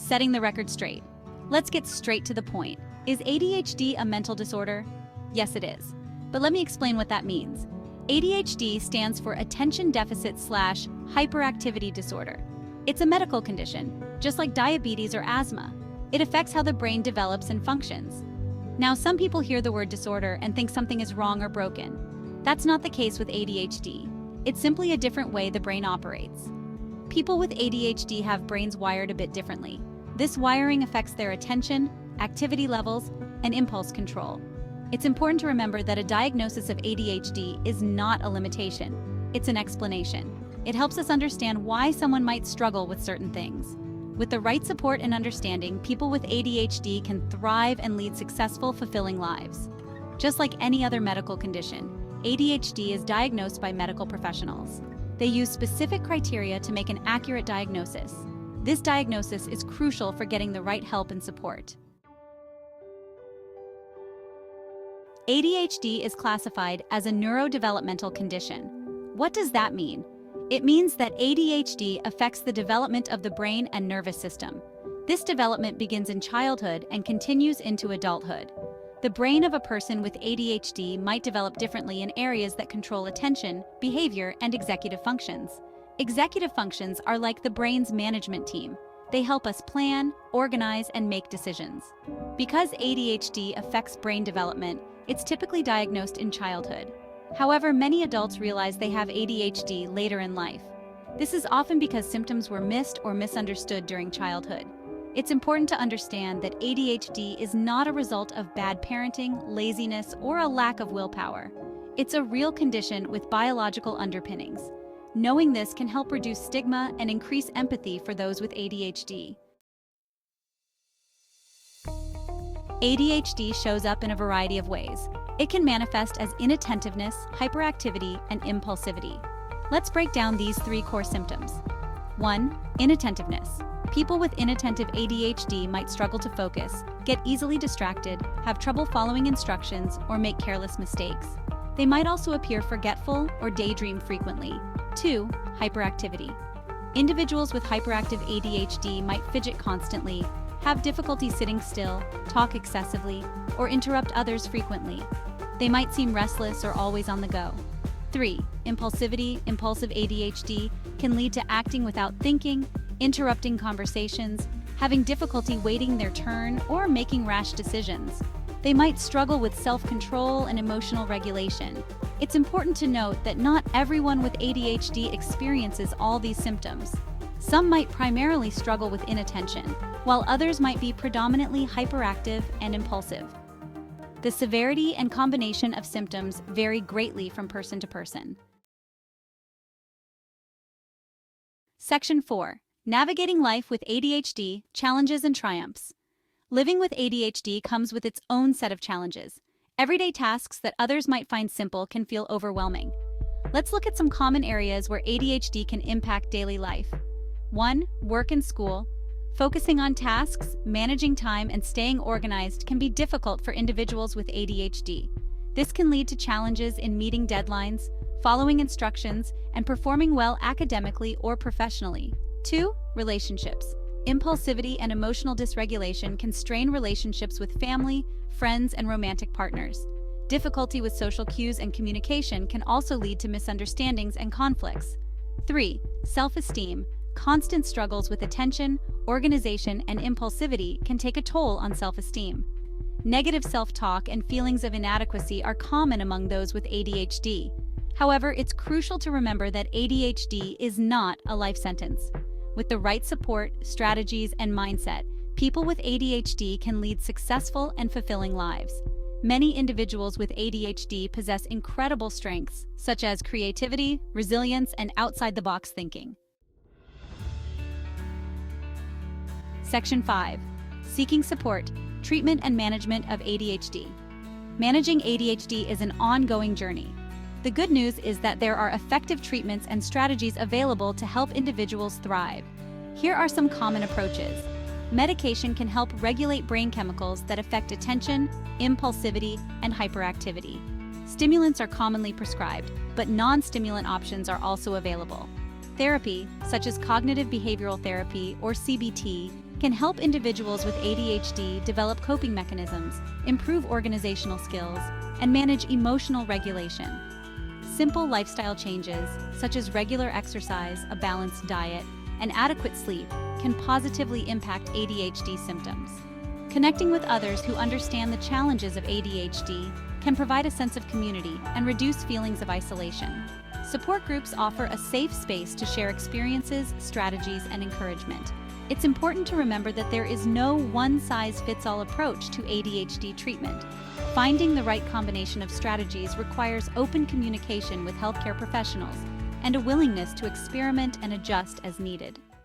setting the record straight. Let's get straight to the point. Is ADHD a mental disorder? Yes, it is. But let me explain what that means. ADHD stands for Attention Deficit/Hyperactivity Disorder. It's a medical condition, just like diabetes or asthma. It affects how the brain develops and functions. Now, some people hear the word disorder and think something is wrong or broken. That's not the case with ADHD. It's simply a different way the brain operates. People with ADHD have brains wired a bit differently. This wiring affects their attention, activity levels, and impulse control. It's important to remember that a diagnosis of ADHD is not a limitation. It's an explanation. It helps us understand why someone might struggle with certain things. With the right support and understanding, people with ADHD can thrive and lead successful, fulfilling lives. Just like any other medical condition, ADHD is diagnosed by medical professionals. They use specific criteria to make an accurate diagnosis. This diagnosis is crucial for getting the right help and support. ADHD is classified as a neurodevelopmental condition. What does that mean? It means that ADHD affects the development of the brain and nervous system. This development begins in childhood and continues into adulthood. The brain of a person with ADHD might develop differently in areas that control attention, behavior, and executive functions. Executive functions are like the brain's management team. They help us plan, organize, and make decisions. Because ADHD affects brain development, it's typically diagnosed in childhood. However, many adults realize they have ADHD later in life. This is often because symptoms were missed or misunderstood during childhood. It's important to understand that ADHD is not a result of bad parenting, laziness, or a lack of willpower. It's a real condition with biological underpinnings. Knowing this can help reduce stigma and increase empathy for those with ADHD. ADHD shows up in a variety of ways. It can manifest as inattentiveness, hyperactivity, and impulsivity. Let's break down these 3 core symptoms. 1. Inattentiveness. People with inattentive ADHD might struggle to focus, get easily distracted, have trouble following instructions, or make careless mistakes. They might also appear forgetful or daydream frequently. 2. Hyperactivity. Individuals with hyperactive ADHD might fidget constantly, have difficulty sitting still, talk excessively, or interrupt others frequently. They might seem restless or always on the go. 3. Impulsivity. Impulsive ADHD can lead to acting without thinking, interrupting conversations, having difficulty waiting their turn, or making rash decisions. They might struggle with self-control and emotional regulation. It's important to note that not everyone with ADHD experiences all these symptoms. Some might primarily struggle with inattention, while others might be predominantly hyperactive and impulsive. The severity and combination of symptoms vary greatly from person to person. Section 4. Navigating life with ADHD, challenges and triumphs. Living with ADHD comes with its own set of challenges. Everyday tasks that others might find simple can feel overwhelming. Let's look at some common areas where ADHD can impact daily life. 1. Work and school. Focusing on tasks, managing time, and staying organized can be difficult for individuals with ADHD. This can lead to challenges in meeting deadlines, following instructions, and performing well academically or professionally. 2. Relationships. Impulsivity and emotional dysregulation can strain relationships with family, friends, and romantic partners. Difficulty with social cues and communication can also lead to misunderstandings and conflicts. 3. Self-esteem. Constant struggles with attention, organization, and impulsivity can take a toll on self-esteem. Negative self-talk and feelings of inadequacy are common among those with ADHD. However, it's crucial to remember that ADHD is not a life sentence. With the right support, strategies, and mindset, people with ADHD can lead successful and fulfilling lives. Many individuals with ADHD possess incredible strengths, such as creativity, resilience, and outside-the-box thinking. Section 5. Seeking support, treatment and management of ADHD. Managing ADHD is an ongoing journey. The good news is that there are effective treatments and strategies available to help individuals thrive. Here are some common approaches. Medication can help regulate brain chemicals that affect attention, impulsivity, and hyperactivity. Stimulants are commonly prescribed, but non-stimulant options are also available. Therapy, such as cognitive behavioral therapy or CBT, can help individuals with ADHD develop coping mechanisms, improve organizational skills, and manage emotional regulation. Simple lifestyle changes, such as regular exercise, a balanced diet, and adequate sleep, can positively impact ADHD symptoms. Connecting with others who understand the challenges of ADHD can provide a sense of community and reduce feelings of isolation. Support groups offer a safe space to share experiences, strategies, and encouragement. It's important to remember that there is no one-size-fits-all approach to ADHD treatment. Finding the right combination of strategies requires open communication with healthcare professionals and a willingness to experiment and adjust as needed.